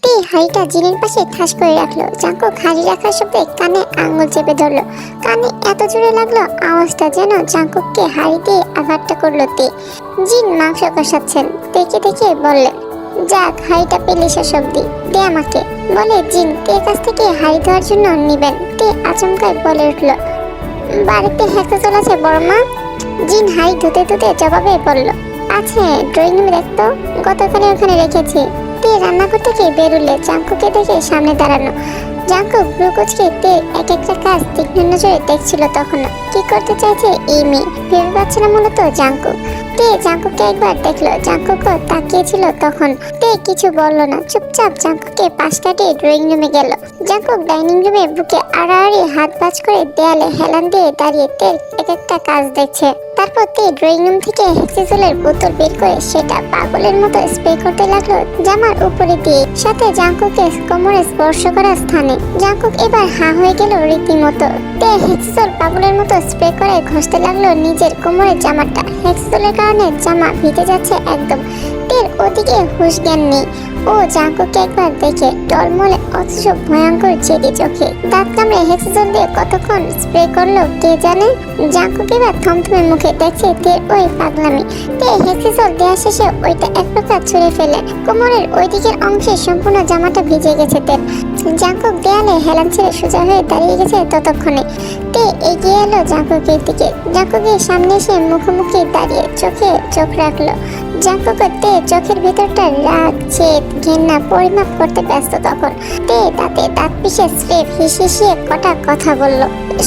তে হাড়িটা জিনের পাশে ঠাস করে রাখলো। জাঙ্কুক হাড়ি রাখার শব্দে কানে আঙুল চেপে ধরলো। কানে এত জোরে লাগলো আওয়াজটা যেন জাঙ্কুককে হাড়ি দিয়ে আঘাতটা করলো তে। জিন মাংস কষাচ্ছেন, দেখে দেখে বললেন, যাক হাড়িটা পেলে শেষ অব্দি, দে আমাকে। বলে জিন তের কাছ থেকে হাড়ি ধোয়ার জন্য নিবেন। তে আচমকায় বলে উঠল, বাড়িতে হেক্সাজল আছে বড় মা? জিন হাড়ি ধুতে ধুতে জবাবে বলল, আছে, ড্রয়িং রুমে দেখতো, গতকালে ওখানে রেখেছি। তে রান্নাঘর থেকে বেরুলে জাঙ্কুকে দেখে সামনে দাঁড়ানো। জাঙ্কুক ভ্রু কুঁচকে তে এক একটা কাজ তীক্ষ্ণ নজরে দেখছিল। তখনও কি করতে চাইছে এই মেয়ে ভেবে পাচ্ছে না মূলত জাঙ্কুক। তে জাঙ্কুককে একবার দেখলো, জাঙ্কুকও তাকিয়েছিল তখন। তে কিছু বলল না, চুপচাপ জাঙ্কুককে পাশ কাটিয়ে ড্রয়িং রুমে গেল। জাঙ্কুক ডাইনিং রুমে বুকে আড়াআড়ি হাত ভাঁজ করে দেয়ালে হেলান দিয়ে দাঁড়িয়ে তে এক একটা কাজ দেখছে। তারপর তে ড্রয়িং রুম থেকে হেক্সাজলের বোতল বের করে সেটা পাগলের মতো স্প্রে করতে লাগলো জামার উপরে দিয়ে, সাথে জাঙ্কুকে কোমরে স্পর্শ করার স্থানে। জাঙ্কুক এবার হা হয়ে গেল রীতিমতো। তে হেক্সাজল পাগলের মতো স্প্রে করে ঘষতে লাগলো নিজের কোমরের জামাটা। হেক্সাজলের কারণে জামা ভিজে যাচ্ছে একদম। টের ওদিকে হুঁশ জ্ঞান নেই। ও জাঙ্কুককে একবার দেখে টলমলে অথচ ভয়ঙ্কর জেদি চোখে দাঁত কামড়ে হেক্সাজল দিয়ে কতক্ষণ স্প্রে করলো কে জানে। জাঙ্কুক এবার থমথমে মুখে দেখছে তের ওই পাগলামি। তে হেক্সাজল দেওয়া শেষে ওইটা এক প্রকার ছুঁড়ে ফেলে। কোমরের ওই দিকের অংশে সম্পূর্ণ জামাটা ভিজে গেছে তের। জাঙ্কুক দেয়ালে হেলান ছেড়ে সোজা হয়ে দাঁড়িয়ে গেছে ততক্ষণে। তে এগিয়ে এলো জাঙ্কুকের দিকে। জাঙ্কুকের সামনে এসে মুখোমুখি দাঁড়িয়ে চোখে চোখ রাখলো। জাঙ্কুক তে চোখের ভেতরটা রাগ, জেদ, ঘেন্না পরিমাপ করতে ব্যস্ত তখন। তে তাতে দাঁত পিষে স্রেফ হিসিয়ে কটা কথা বলল,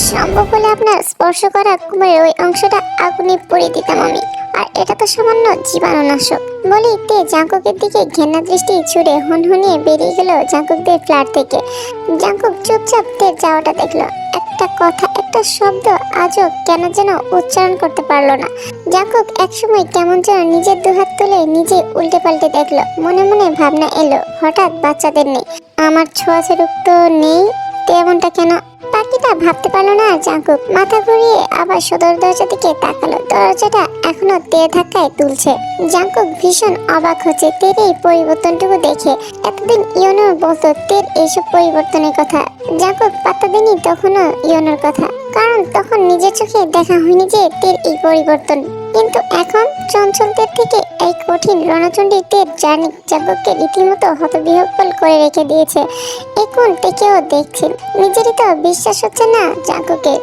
সম্ভব হলে আপনার স্পর্শ করা কোমরের ওই অংশটা আগুনে পুড়িয়ে দিতাম আমি, আর এটা তো সামান্য জীবাণুনাশক। বলি তে জাঙ্কুকের দিকে ঘেন্না দৃষ্টি ছুড়ে হনহনিয়ে বেরিয়ে গেল জাঙ্কুকদের ফ্ল্যাট থেকে। জাঙ্কুক চুপচাপ তের যাওয়াটা দেখলো। একটা কথা, একটা শব্দ আজও কেন যেন উচ্চারণ করতে পারলো না। জাঙ্কুক একসময় কেমন যেন নিজের দুহাত তুলে নিজে উল্টে পাল্টে দেখলো। মনে মনে ভাবনা এলো, হঠাৎ বাচ্চাদের নেই, আমার ছোঁয়াচে রূপ তো নেই, তেমনটা কেন? বাকিটা ভাবতে পারলো না জাঙ্কুক। মাথা ঘুরিয়ে আবার সদর দরজা দিকে তাকালো। দরজাটা এখনো তে ধাক্কায় তুলছে। জাঙ্কুক ভীষণ অবাক হচ্ছে তের এই পরিবর্তনটুকু দেখে। এতদিন ইয়নোর বলতো তের এইসব পরিবর্তনের কথা। জাঙ্কুক পাত্তা দেয়নি তখনও ইয়নোর কথা, কারণ তখন নিজের চোখে দেখা হয়নি যে তের এই পরিবর্তন। কিন্তু এখন চঞ্চল তের থেকে এই কঠিন রণচণ্ডী তের জার্নি জাঙ্কুককে রীতিমতো হতবিহ্বল করে রেখে দিয়েছে। এখন তেকেও দেখছে, নিজেরই তো বিশ্বাস হচ্ছে না জাঙ্কুকের।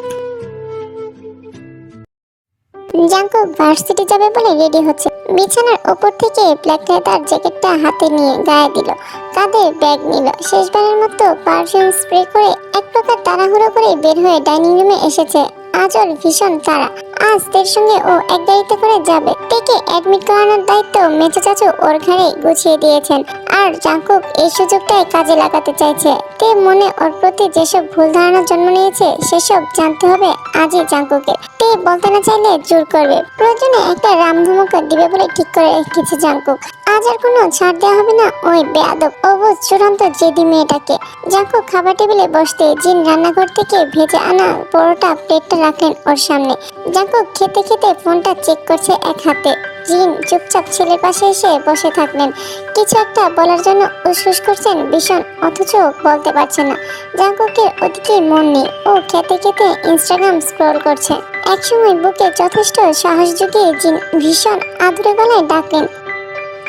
জাঙ্কুক ভার্সিটি যাবে বলে রেডি হচ্ছে। বিছানার ওপর থেকে ব্ল্যাক লেদার জ্যাকেটটা হাতে নিয়ে গায়ে দিল, কাঁধে ব্যাগ নিল। শেষবারের মতো পারফিউম স্প্রে করে এক প্রকার তাড়াহুড়ো করে বের হয়ে ডাইনিং রুমে এসেছে। আজ ওর ভীষণ তাড়া। আজ তের সঙ্গে ও এক গাড়িতে করে যাবে। তেকে অ্যাডমিট করানোর দায়িত্ব মেজো চাচু ওর ঘাড়ে গুছিয়ে দিয়েছেন, আর জাঙ্কুক এই সুযোগটাই কাজে লাগাতে চাইছে। তে মনে ওর প্রতি যেসব ভুল ধারণা জন্ম নিয়েছে সেসব জানতে হবে আজই জাঙ্কুকে। তে বলতে না চাইলে জোর করবে, প্রয়োজনে একটা রামধমক দিবে বলে ঠিক করে রেখেছে জাঙ্কুক। আজ আর কোনো ছাড় দেওয়া হবে না ওই বেয়াদব অবুঝ চূড়ান্ত জেদি মেয়েটাকে। জাঙ্কুক খাবার টেবিলে বসতে জিন রান্নাঘর থেকে ভেজে আনা পরোটা প্লেটটা রাখলেন ওর সামনে। জাঙ্কুক খেতে খেতে ফোনটা চেক করছে এক হাতে। জিন চুপচাপ ছেলের পাশে এসে বসে থাকলেন। কিছু একটা বলার জন্য উসখুস করছেন ভীষণ, অথচ বলতে পারছে না। জাঙ্কুকের ওদিকে মন নেই। ও খেতে খেতে ইনস্টাগ্রাম স্ক্রল করছে। একসময় বুকে যথেষ্ট সাহস জুগিয়ে জিন ভীষণ আদুরে গলায় ডাকলেন,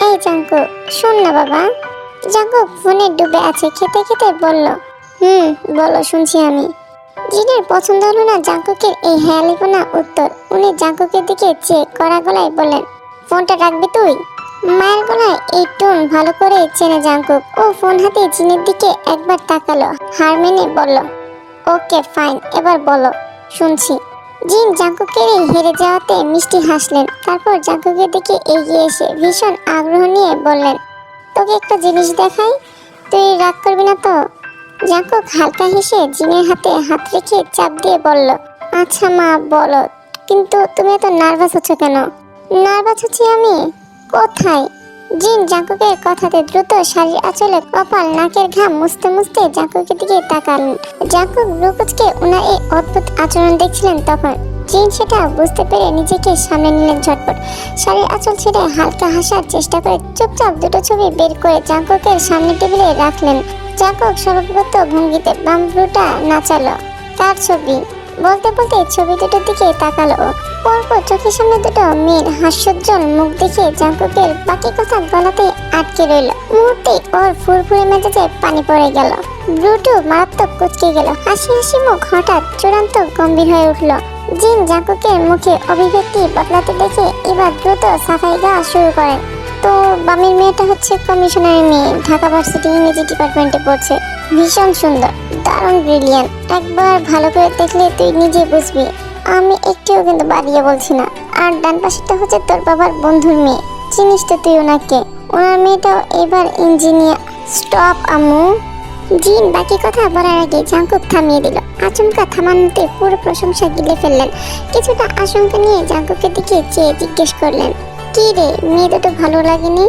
এই জাঙ্কুক, শোন না বাবা। জাঙ্কুক ফোনে ডুবে আছে। খেতে খেতে বলল, বলো, শুনছি আমি। জিনের পছন্দ হলো না জাঙ্কুকের এই হেয়ালিপনা উত্তর। উনি জাঙ্কুকের দিকে চেয়ে কড়া গলায় বললেন, ফোনটা রাখবি তুই? মায়ের গলায় এই টোন ভালো করে চেনে জাঙ্কুক। ও ফোন হাতে জিনের দিকে একবার তাকালো, হার মেনে বলল, ওকে ফাইন, এবার বলো, শুনছি। জিন জাঙ্কুকের এই হেরে যাওয়াতে মিষ্টি হাসলেন। তারপর জাঙ্কুকের দিকে এগিয়ে এসে ভীষণ আগ্রহ নিয়ে বললেন, তোকে একটা জিনিস দেখাই, তুই রাগ করবি না তো? জাঙ্কুক হালকা হেসে জিনের হাতে হাত রেখে চাপ দিয়ে বলল, আচ্ছা মা বলো, কিন্তু তুমি এত নার্ভাস হচ্ছ কেন? নার্ভাস হচ্ছি আমি? কোথায়? জিন জাঙ্কুকের কথাতে দ্রুত শাড়ির আঁচলে কপাল নাকের ঘাম মুছতে মুছতে জাঙ্কুকের দিকে তাকালেন। জাঙ্কুক ভ্রু কুঁচকে ওনার এই অদ্ভুত আচরণ দেখছিলেন তখন। জিন সেটা বুঝতে পেরে নিজেকে সামনে নিলেন ঝটপট। শাড়ির আঁচল ছেড়ে হালকা হাসার চেষ্টা করে চুপচাপ দুটো ছবি বের করে জাঙ্কুকের সামনে টেবিলে রাখলেন। জাঙ্কুক স্বভাবগত ভঙ্গিতে বাম ভ্রুটা নাচালো। তার ছবি বলতে বলতে ছবি দুটোর দিকে তাকালো। পরপর চোখের সামনে দুটো মেয়ের হাস্যোজ্জ্বল মুখ দেখে জাঙ্কুকের বাকি কথা গলাতে আটকে রইল। মুহূর্তে ওর ফুরফুরে মেজাজে পানি পড়ে গেল। ব্রুটু মারাত্মক কুচকে গেল। হাসি হাসি মুখ হঠাৎ চূড়ান্ত গম্ভীর হয়ে উঠল। জিন জাঙ্কুকের মুখে অভিব্যক্তি বদলাতে দেখে এবার দ্রুত সাফাই গাওয়া শুরু করেন। তো বামির মেয়েটা হচ্ছে কমিশনারের মেয়ে, ঢাকা ভার্সিটি ইংরেজি ডিপার্টমেন্টে পড়ছে। ভীষণ সুন্দর, দারুণ ব্রিলিয়ান্ট। একবার ভালো করে দেখলে তুই নিজে বুঝবি। আমি একটুও কিন্তু বাড়িয়ে বলছি না। আর ডান পাশেরটা হচ্ছে তোর বাবার বন্ধুর মেয়ে, চিনিস তো তুই ওনাকে। ওনার মেয়েটাও এবার ইঞ্জিনিয়ার। স্টপ আম্মু। জিন বাকি কথা বলার আগে জাঙ্কুক থামিয়ে দিল। আচমকা থামানোতে পুরো প্রশংসা গিলে ফেললেন। কিছুটা আশঙ্কা নিয়ে জাঙ্কুকের দিকে চেয়ে জিজ্ঞেস করলেন, কি রে, মেয়ে দুটো ভালো লাগেনি?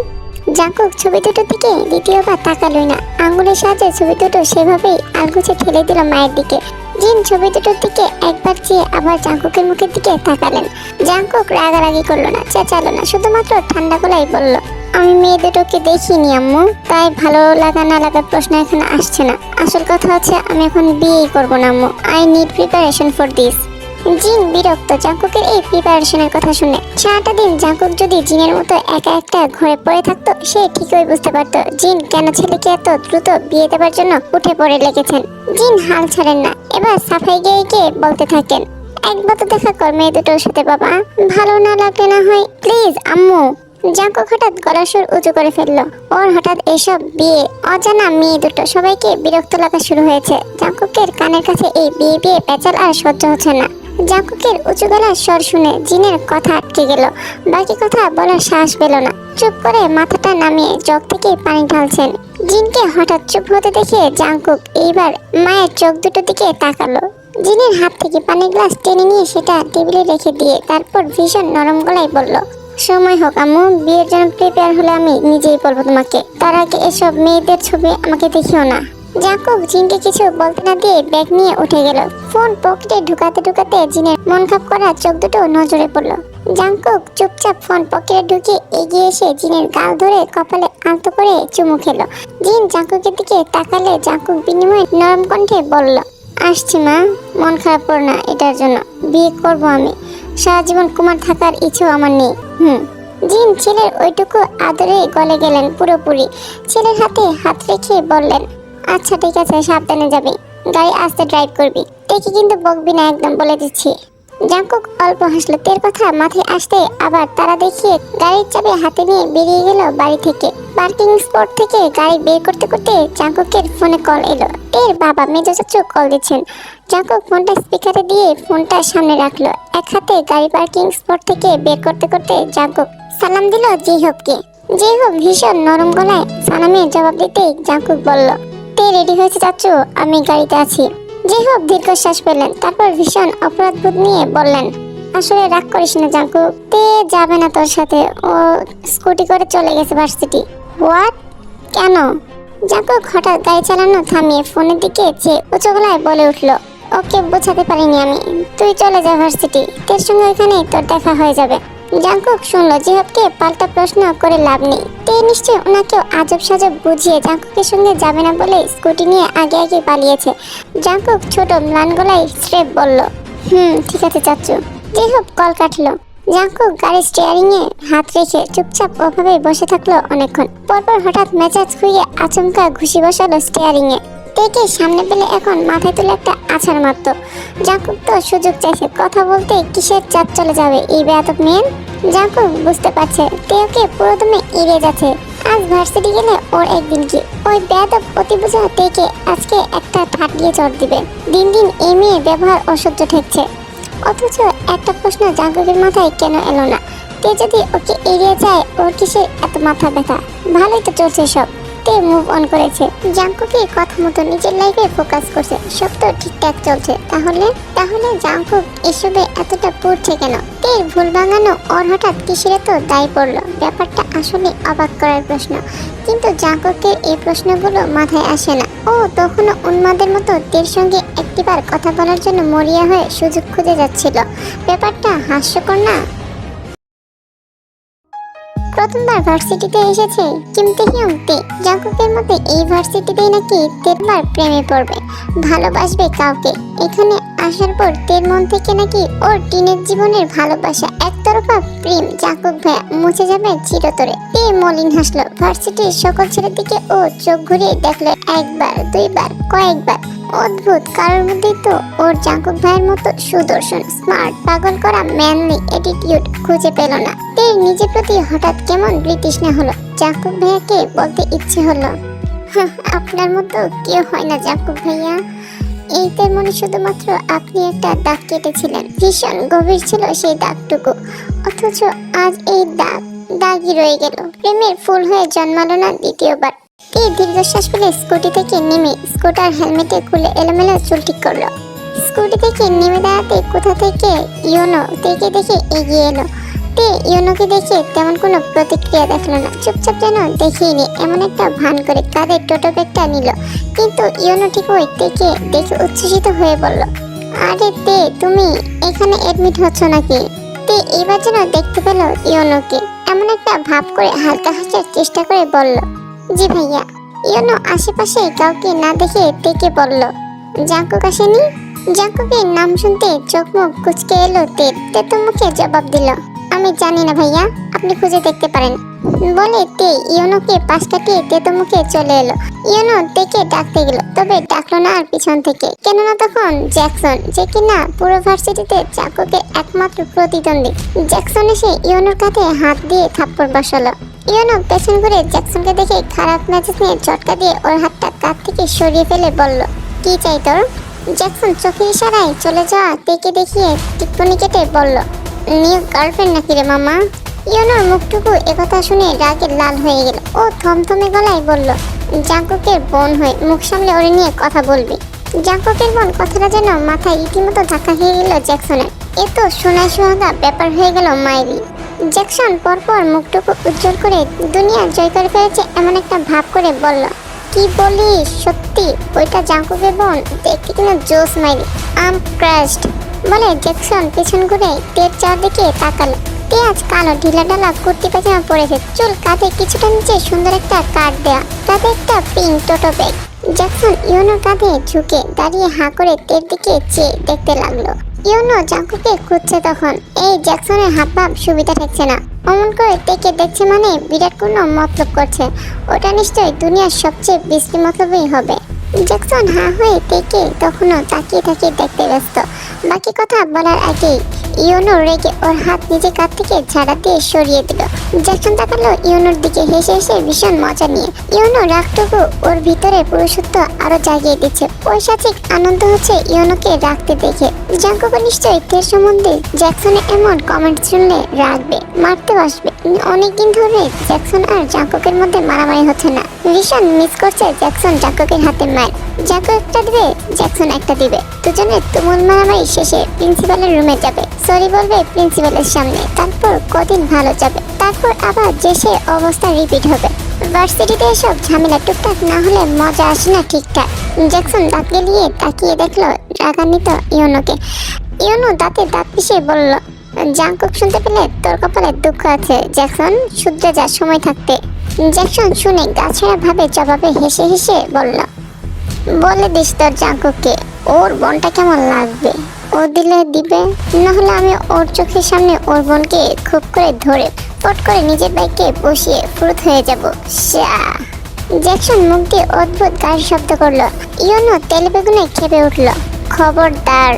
জাঙ্কুক ছবি দুটোর দিকে দ্বিতীয়বার তাকালোই না। আঙুলের সাহায্যে ছবি দুটো সেভাবেই আলগুছে ঠেলে দিল মায়ের দিকে। জিন ছবি দুটোর দিকে একবার চেয়ে আবার জাঙ্কুকের মুখের দিকে তাকালেন। জাঙ্কুক রাগারাগি করলো না, চেঁচালো না, শুধুমাত্র ঠান্ডা গলায় বলল, আমি মেয়ে দুটোকে দেখিনি আম্মু, তাই ভালো লাগা না লাগার প্রশ্ন এখানে আসছে না। আসল কথা হচ্ছে আমি এখন বিয়েই করবো না আম্মু। I need preparation for this. জিন বিরক্ত জাঙ্কুকের এই প্রিপারেশনের কথা শুনে। সারাটা দিন জাঙ্কুক যদি জিনের মতো একা একটা ঘরে পড়ে থাকতো, সে ঠিকই বুঝতে পারতো জিন কেন ছেলেকে এত দ্রুত বিয়ে দেওয়ার জন্য উঠে পড়ে লেগেছেন। জিন হাল ছাড়েন না, এবার সাফাই গিয়ে গিয়ে বলতে থাকেন, একবার তো দেখা কর মেয়ে দুটোর সাথে বাবা, ভালো না লাগলে না হয় প্লিজ আম্মু। জাঙ্কুক হঠাৎ গলার সুর উঁচু করে ফেললো। ওর হঠাৎ এসব বিয়ে, অজানা মেয়ে দুটো, সবাইকে বিরক্ত লাগা শুরু হয়েছে। জাঙ্কুকের কানের কাছে এই বিয়ে বিয়ে পেঁচাল আর সহ্য হচ্ছে না। জাঙ্কুকের উঁচু গলার স্বর শুনে জিনের কথা আটকে গেল। বাকি কথা বলার সাহস পেল না। চুপ করে মাথাটা নামিয়ে জগ থেকে পানি ঢালছেন। জিনকে হঠাৎ চুপ হতে দেখে জাঙ্কুক এইবার মায়ের চোখ দুটো দিকে তাকালো। জিনের হাত থেকে পানির গ্লাস টেনে নিয়ে সেটা টেবিলে রেখে দিয়ে তারপর ভীষণ নরম গলায় বলল, সময় হোক আম্মু, বিয়ের জন্য প্রিপেয়ার হলে আমি নিজেই বলবো তোমাকে। তার আগে এসব মেয়েদের ছবি আমাকে দেখিও না। জাঙ্কুক জিনকে কিছু বলতে না দিয়ে ব্যাগ নিয়ে উঠে গেল। ফোন পকেটে ঢুকাতে ঢুকাতে জিনের মন খাপ করা চোখ দুটো নজরে পড়ল। জাঙ্কুক চুপচাপ ফোন পকেটে ঢুকে এগিয়ে এসে জিনের গাল ধরে কপালে আলতো করে চুমু খেলো। জিন জাঙ্কুকের দিকে তাকালে জাঙ্কুক বিনিময়ে নরম কণ্ঠে বলল, আসছি মা, মন খারাপ করো না এটার জন্য। বিয়ে করব আমি, সারা জীবন কুমার থাকার ইচ্ছেও আমার নেই। জিন ছেলের ওইটুকু আদরে গলে গেলেন পুরোপুরি। ছেলের হাতে হাত রেখে বললেন, আচ্ছা ঠিক আছে, সাবধানে যাবি, গাড়ি আস্তে ড্রাইভ করবি, দেখি কিন্তু বকবি না একদম, বলে দিচ্ছি। জাঙ্কুক অল্প হাসলো। তের কথা মাথায় আসতে আবার তারা দেখিয়ে গাড়ির চাবি হাতে নিয়ে বেরিয়ে গেল বাড়ি থেকে। পার্কিং স্পট থেকে গাড়ি বের করতে করতে জাঙ্কুকের ফোনে কল এলো। তের বাবা মেজো চাচু কল দিচ্ছেন। জাঙ্কুক ফোনটা স্পিকারে দিয়ে ফোনটা সামনে রাখলো। এক হাতে গাড়ি পার্কিং স্পট থেকে বের করতে করতে জাঙ্কুক সালাম দিল জেহবকে। জেহব ভীষণ নরম গলায় সালামের জবাব দিতেই জাঙ্কুক বলল, তে রেডি হয়েছে চাচু, আমি গাড়িতে আছি। জেহব দীর্ঘশ্বাস পেলেন, তারপর ভীষণ অপরাধবোধ নিয়ে বললেন, আসলে রাগ করিস না জাঙ্কুক, তে যাবে না তোর সাথে, ও স্কুটি করে চলে গেছে ভার্সিটি। হোয়াট? কেন? জাঙ্কুক হঠাৎ গাড়ি চালানো থামিয়ে ফোনের দিকে চেয়ে উঁচু গলায় বলে উঠল, ওকে বোঝাতে পারিনি আমি, তুই চলে যা ভার্সিটি, তের সঙ্গে ওইখানে তোর দেখা হয়ে যাবে। জাঙ্কুক শুনলো জেহবকে পাল্টা প্রশ্ন করে লাভ নেই। তে নিশ্চয় ওনাকেও আজব সাজব বুঝিয়ে জাঙ্কুকের সঙ্গে যাবে না বলে স্কুটি নিয়ে আগে আগে পালিয়েছে। জাঙ্কুক ছোট ম্লান গলায় স্রেফ বলল, ঠিক আছে চাচু। জেহব কল কাটলো। জাঙ্কুক গাড়ির স্টিয়ারিং এ হাত রেখে চুপচাপ ওভাবে বসে থাকলো অনেকক্ষণ। পরপর হঠাৎ মেজাজ খুইয়ে আচমকা ঘুষি বসালো স্টিয়ারিং এ। তেকে সামনে পেলে এখন মাথায় তুলে একটা আছাড় মারত। জাঙ্কুক তো সুযোগ চাইছে, কথা বলতে কিসের চাপ চলে যাবে এই বেয়াদব মেয়ে। জাঙ্কুক বুঝতে পারছে তে ওকে পুরোদমে এড়িয়ে যাচ্ছে। আজ ভার্সিটি গেলে ওর একদিন কি, ওই বেয়াদব প্রতিবোঝা তেকে আজকে একটা ঠাট দিয়ে চড় দিবে। দিন দিন এই মেয়ে ব্যবহার অসহ্য ঠেকছে। অথচ একটা প্রশ্ন জাঙ্কুকের মাথায় কেন এলো না, তে যদি ওকে এড়িয়ে যায় ওর কিসের এত মাথা ব্যথা? ভালোই তো চলছে সব, তে মুভ অন করেছে। জাঙ্কুকের কথা মতো নিজের লাইফে ফোকাস করছে, সব তো ঠিকঠাক চলছে। তাহলে জাঙ্কুক এসবে এতটা পড়ছে কেন? তের ভুল ভাঙানো ওর হঠাৎ কিসের তো দায়ী পড়লো? ব্যাপারটা আসলে অবাক করার প্রশ্ন, কিন্তু জাঙ্কুকের এই প্রশ্নগুলো মাথায় আসে না। ও তখনও উন্মাদের মতো তের সঙ্গে একটিবার কথা বলার জন্য মরিয়া হয়ে সুযোগ খুঁজে যাচ্ছিল। ব্যাপারটা হাস্যকর না? প্রথমবার ভার্সিটিতে এসেছে কিমতে হিয়ংতে। জাঙ্কুকের মতে এই ভার্সিটিতেই নাকি তেরবার প্রেমে পড়বে, ভালোবাসবে কাউকে। এখানে আসার পর তের মন থেকে নাকি ওর টিনের জীবনের ভালোবাসা, একতরফা প্রেম জাঙ্কুক ভাইয়া মুছে যাবে চিরতরে। তে মলিন হাসলো। ভার্সিটির সকল ছেলের দিকে ও চোখ ঘুরিয়ে দেখলো, একবার দুইবার কয়েকবার। অদ্ভুত, কারোর মধ্যেই তো ওর জাঙ্কুক ভাইয়ের মতো সুদর্শন, স্মার্ট, পাগল করা ম্যানলি অ্যাটিটিউড খুঁজে পেল না। তের নিজের প্রতি হঠাৎ কেমন বিতৃষ্ণা হলো। জাঙ্কুক ভাইয়াকে বলতে ইচ্ছে হলো, আপনার মতো কেউ হয় না জাঙ্কুক ভাইয়া। এইটার মনে শুধুমাত্র আপনি একটা দাগ কেটেছিলেন, ভীষণ গভীর ছিল সেই দাগটুকু, অথচ আজ এই দাগই রয়ে গেল। প্রেমের ফুল হয়ে জন্মালো না দ্বিতীয়বার। এই দীর্ঘশ্বাস ফেলে স্কুটি থেকে নেমে স্কুটার হেলমেটে খুলে এলোমেলো চুল ঠিক করলো। স্কুটি থেকে নেমে দাঁড়াতে কোথা থেকে ইয়োনো তেকে দেখে এগিয়ে এলো। তে ইয়োনোকে দেখে তেমন কোনো প্রতিক্রিয়া দেখলো না, চুপচাপ যেন দেখেইনি এমন একটা ভান করে কাঁধে টোটো ব্যাগটা নিল। কিন্তু ইয়োনো ঠিক ওই তেকে দেখে উচ্ছ্বসিত হয়ে বলল, আরে তে, তুমি এখানে এডমিট হচ্ছ নাকি? তে এবার যেন দেখতে পেল ইয়োনোকে, এমন একটা ভাব করে হালকা হাসার চেষ্টা করে বলল, জি ভাইয়া। ইয়োনো আশেপাশে কাউকে না দেখে তেকে বলল, জাঙ্কুক আসেনি? জাঙ্কুকের নাম শুনতে চোখ মুখ কুচকে এলো তের। তে তো মুখে জবাব দিল, আমি জানি না ভাইয়া, আপনি খুঁজে দেখতে পারেন। বলে তে ইয়োনোকে পাশ কাটিয়ে তেতো মুখে চলে এলো। ইয়োনো তেকে ডাকতে গেল, তবে ডাকলো না আর পিছন থেকে। কেননা তখন জ্যাকসন, যে কিনা পুরো ভার্সিটিতে জাঙ্কুকের একমাত্র প্রতিদ্বন্দ্বী, জ্যাকসন এসে ইয়োনোর কাঁধে হাত দিয়ে থাপ্পড় বসালো। ইয়োনো পেছন ঘুরে জ্যাকসনকে দেখে খারাপ মেজাজ নিয়ে ঝটকা দিয়ে ওর হাতটা কাঁধ থেকে সরিয়ে ফেলে বলল, কি চাই তোর? জ্যাকসন চোখের ইশারায় চলে যাওয়া তেকে দেখিয়ে টিপ্পনি কেটে বলল, নিউ গার্লফ্রেন্ড নাকি রে মামা? ইয়োনোর মুখটুকু একথা শুনে রাগে লাল হয়ে গেল। ও থমথমে গলায় বলল, জাঙ্কুকের বোন হয়ে মুখ সামলে ওরে নিয়ে কথা বলবি। জাঙ্কুকের বোন কথাটা যেন মাথায় রীতিমতো ধাক্কা খেয়ে গেল জ্যাকসনের। এ তো সোনায় সোহাগা ব্যাপার হয়ে গেল মায়েরই। জ্যাকসন পরপর মুখটুকু উজ্জ্বল করে দুনিয়া জয় করে ফেলেছে এমন একটা ভাব করে বলল, কি বলিস সত্যি? ওইটা জাঙ্কুকের বোন? দেখতে কিনা জোস মাইরি, আম ক্রাশড। বলে জ্যাকসন পেছন ঘুরে তের চারদিকে তাকালো। তে আজ কালো ঢিলা ঢালা কুর্তি পাজামা পরেছে, চুল কাঁধে কিছুটা নিচে সুন্দর একটা কাট দেয়া, তাতে একটা পিঙ্ক টোটো ব্যাগ। জ্যাকসন ইয়োনোর কাঁধে ঝুঁকে দাঁড়িয়ে হাঁ করে তের দিকে চেয়ে দেখতে লাগলো। ইয়োনো জাঙ্কুকে খুঁজছে তখন। এই জ্যাকসনের হাবভাব সুবিধা ঠেকছে না। অমন করে তেকে দেখছে মানে বিরাট কোনো মতলব করছে। ওটা নিশ্চয়ই দুনিয়ার সবচেয়ে বিশ্রী মতলবই হবে। জ্যাকসন হাঁ হয়ে তেকে তখনও তাকিয়ে তাকিয়ে দেখতে ব্যস্ত। বাকি কথা বলার আগেই ইয়োনো রেগে ওর হাত নিজে কাঁধ থেকে ঝাড়া দিয়ে সরিয়ে দিল। জ্যাকসন তাকালো ইয়োনোর দিকে হেসে হেসে ভীষণ মজা নিয়ে। ইয়োনো রাগটুকু ওর ভিতরে পুরুষত্ব আরো জাগিয়ে দিচ্ছে। পৈশাচিক আনন্দ হচ্ছে ইয়োনোকে রাখতে দেখে। জাঙ্কুক নিশ্চয়ই তের সম্বন্ধে জ্যাকসনের এমন কমেন্ট শুনলে রাখবে, মারতে আসবে। অনেকদিন ধরে জ্যাকসন আর জাঙ্কুকের মধ্যে মারামারি হচ্ছে না। ভীষণ মিস করছে জ্যাকসন জাঙ্কুকের হাতে মার। জাঙ্কুক একটা দিবে, জ্যাকসন একটা দিবে। দুজনের তুমুল মারামারি শেষে প্রিন্সিপালের রুমে যাবে, সরি বলবে প্রিন্সিপালের সামনে। তারপর কদিন ভালো যাবে, তারপর আবার যে সে অবস্থা রিপিট হবে। ভার্সিটিতে এসব ঝামেলা টুকটাক না হলে মজা আসে না ঠিকঠাক। জ্যাকসন দাঁত গেলিয়ে তাকিয়ে দেখলো রাগান্বিত ইয়োনোকে। ইয়োনো দাঁতে দাঁত পিষে বলল, জাঙ্কুক শুনতে পেলে তোর কপালে দুঃখ আছে জ্যাকসন, শুধরে যা সময় থাকতে। জ্যাকসন শুনে গাছড়া ভাবে জবাবে হেসে হেসে বলল, বলে দিস তোর জাঙ্কুককে ওর বোনটা কেমন লাগবে। ও দিলে দিবে, না হলে আমি ওর চোখের সামনে ওর বোনকে খুব করে ধরে পট করে নিজের বাইকে বসিয়ে ফুরুত হয়ে যাব। জ্যাকসন মুখ দিয়ে অদ্ভুত গাড়ি শব্দ করলো। ইয়োনো তেলে বেগুনে খেপে উঠলো, খবরদার।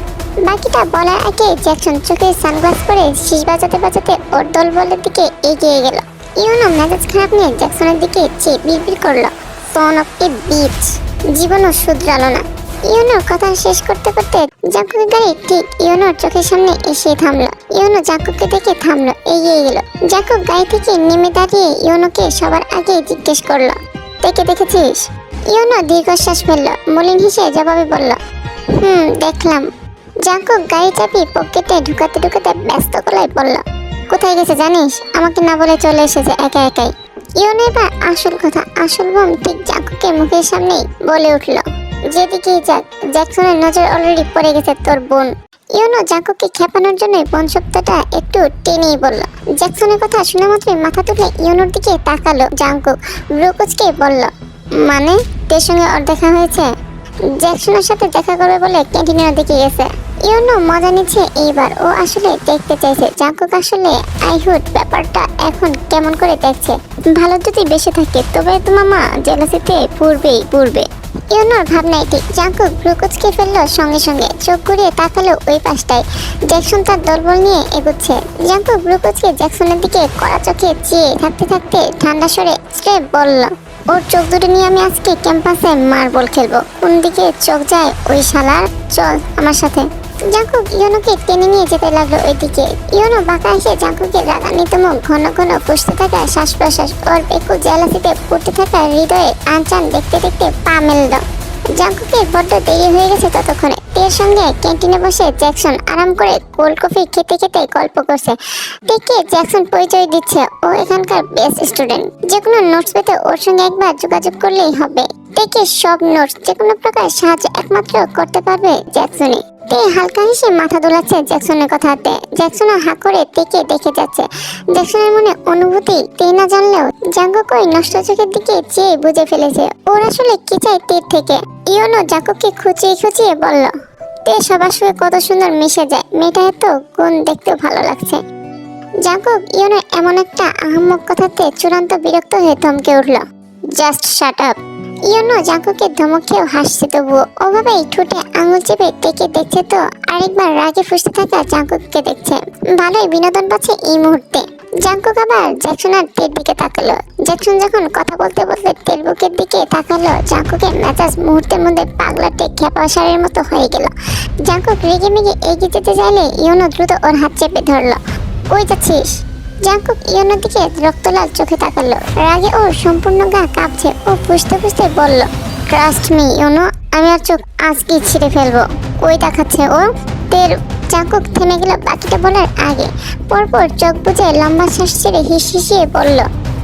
বাকিটা বলার আগে জ্যাকসন চোখে সানগ্লাস পরে শীষ বাজাতে বাজাতে ওর দলবলের দিকে এগিয়ে গেল। ইয়োনো মেজাজ খারাপ নিয়ে জ্যাকসনের দিকে চেয়ে বিড়বিড় করলো, সন অফ এ বিচ। জীবনও শুধরালো না। ইয়োনোর কথা শেষ করতে করতে জাঙ্কুকের গাড়ি ঠিক ইয়োনোর চোখের সামনে এসে থামলো। ইয়োনো জাঙ্কুককে দেখে থামলো, এগিয়ে গেল। জাঙ্কুক গাড়ি থেকে নেমে দাঁড়িয়ে ইয়োনোকে সবার আগে জিজ্ঞেস করলো, দেখে দেখেছিস? ইয়োনো দীর্ঘশ্বাস ফেললো, মলিন হেসে জবাবে বলল, দেখলাম। জাঙ্কুক গাড়ি চাবি পকেটে ঢুকাতে ঢুকাতে ব্যস্ত গলায় বলল, কোথায় গেছে জানিস? আমাকে না বলে চলে এসেছে একা একাই। ইয়োনো এবার আসল কথা, আসল বোম ঠিক জাঙ্কুকের মুখের সামনেই বলে উঠল, যেদিকেই যাক জ্যাকসনের নজর অলরেডি পড়ে গেছে তোর বোন। ইউনো জাঙ্কুককে খেপানোর জন্য বোন শব্দটা একটু টেনেই বলল। জ্যাকসনের কথা শোনা মাত্রই মাথা তুলে ইউনোর দিকে তাকালো জাঙ্কুক। ব্রুকুচকে বলল, মানে তোর সঙ্গে ওর দেখা হয়েছে? জ্যাকসনের সাথে দেখা করবে বলে ক্যান্টিনের দিকে গেছে। ইউনো মজা নিচ্ছে এইবার, ও আসলে দেখতে চাইছে জাঙ্কুক আসলে আইহুড ব্যাপারটা এখন কেমন করে দেখছে। ভালো যদি বেশি থাকে তবে তো মামা জেলাসিতে পূর্বে। ইউনোর ভাবনায় ঠিক। জাঙ্কুক ব্রুকুচকে ফেললো সঙ্গে সঙ্গে, চোখ ঘুরিয়ে তাকালো ওই পাশটায়। জ্যাকসন তার দলবল নিয়ে এগুচ্ছে। জাঙ্কুক ব্রুকুচকে জ্যাকসনের দিকে কড়া চোখে চেয়ে থাকতে ঠান্ডা স্বরে স্ট্রেপ বলল, ওর চোখ দুটো নিয়ে আমি আজকে ক্যাম্পাসে মার্বল খেলবো। কোন দিকে চোখ যায় ওই শালার, চল আমার সাথে। জাঙ্কুক ইউনোকে টেনে নিয়ে যেতে লাগলো ওইদিকে। ইউনো বাঁকা এসে জাঙ্কুকের রাগান্বিত মুখ, ঘন ঘন ফুসতে থাকা শ্বাস প্রশ্বাস, ওর বেকুল জেলাসিতে পড়তে থাকা হৃদয়ে আনচান দেখতে পা মেলল। জাঙ্কুকের বড্ড দেরি হয়ে গেছে ততক্ষণে। তের সঙ্গে ক্যান্টিনে বসে জ্যাকসন আরাম করে কোল্ড কফি খেতে গল্প করছে। তেকে জ্যাকসন পরিচয় দিচ্ছে ও এখানকার বেস্ট স্টুডেন্ট। যে কোনো নোটস পেতে ওর সঙ্গে একবার যোগাযোগ করলেই হবে। তেকে সব নোটস যে কোনো প্রকার সাহায্য একমাত্র করতে পারবে জ্যাকসনই। তে হালকা হেসে মাথা দোলাচ্ছে জ্যাকসনের কথাতে। জ্যাকসনও হা করে তেকে দেখে যাচ্ছে। জ্যাকসনের মনে অনুভূতি তে না জানলেও জাঙ্কুক ওই নষ্ট চোখের দিকে চেয়ে বুঝে ফেলেছে ওর আসলে কি চাই তের থেকে। ইউনো জাঙ্কুককে খুঁচিয়ে বলল, তে সবার সঙ্গে কত সুন্দর মিশে যায়, মেয়েটা এত গুণ দেখতেও ভালো লাগছে। জাঙ্কুক ইউনোর এমন একটা আহাম্মক কথাতে চূড়ান্ত বিরক্ত হয়ে থমকে উঠল। Just shut up. ইউনো জাঙ্কুকের ধমক খেয়েও হাসছে, তবুও ওভাবেই ঠোঁটে আঙুল চেপে তেকে দেখছে তো আরেকবার রাগে ফুসতে থাকা জাঙ্কুককে দেখছে। ভালোই বিনোদন পাচ্ছে এই মুহূর্তে। জাঙ্কুক আবার জ্যাকসন আর তের দিকে তাকালো। জ্যাকসন যখন কথা বলতে তের বুকের দিকে তাকালো, জাঙ্কুকের মেজাজ মুহূর্তের মধ্যে পাগলাটে খেপাসারের মতো হয়ে গেল। জাঙ্কুক রেগে মেগে এগিয়ে যেতে চাইলে ইউনো দ্রুত ওর হাত চেপে ধরলো। কই যাচ্ছিস? জাঙ্কুক ইউনোর দিকে রক্তলাল চোখে তাকালো। রাগে ওর সম্পূর্ণ গা কাঁপছে। ও ফুসতে বলল, ট্রাস্ট মি ইউনো, আমি আর চোখ আজকেই ছিঁড়ে ফেলবো। কই দেখাচ্ছে ও? তের। জাঙ্কুক থেমে গেল বাকিটা বলার আগে। পরপর চোখ বুজে লম্বা শ্বাস ছেড়ে হিসিয়ে বলল,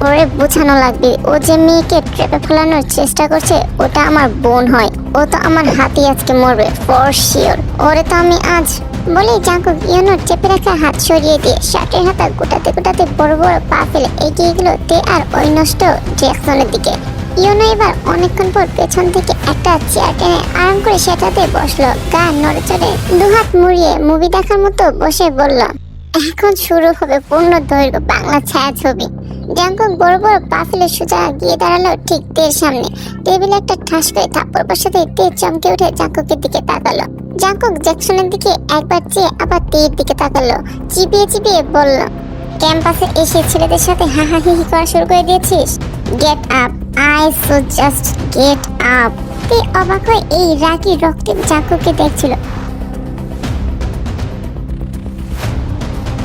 ওরে বোঝানো লাগবে, ও যে মেয়েকে ট্রেপে ফেলানোর চেষ্টা করছে ওটা আমার বোন হয়। ও তো আমার হাতেই আজকে মরবে ফর শিওর। ওরে তো আমি আজ। বলেই জাঙ্কুক ইউনোর চেপে রাখা হাত সরিয়ে দিয়ে শার্টের হাতা গোটাতে বড় পা ফেলে এগিয়ে গেল তে আর ওই নষ্ট জ্যাকসনের দিকে। ইউনো এবার অনেকক্ষণ পর পেছন থেকে একটা চেয়ার টেনে আরাম করে সেটাতে বসলো। গা নড়ে চড়ে দুহাত মুড়িয়ে মুভি দেখার মতো বসে বলল, এখন শুরু হবে পূর্ণ দৈর্ঘ্য বাংলা ছায়াছবি। জাঙ্কুক বড় পা ফেলে সোজা গিয়ে দাঁড়ালো ঠিক তের সামনে। টেবিলে একটা ঠাস করে থাপ্পড় বসাতে তে চমকে উঠে জাঙ্কুকের দিকে তাকালো। জাঙ্কুক জ্যাকসনের দিকে একবার চেয়ে আবার তের দিকে তাকালো। চিবিয়ে বলল, ক্যাম্পাসে এসে ছেলেদের সাথে হাহাহিহি করা শুরু করে দিয়েছিস? Get up, I so just get up. তে অবাক হয়ে এই রাগী রক্তে জাঙ্কুককে দেখছিল।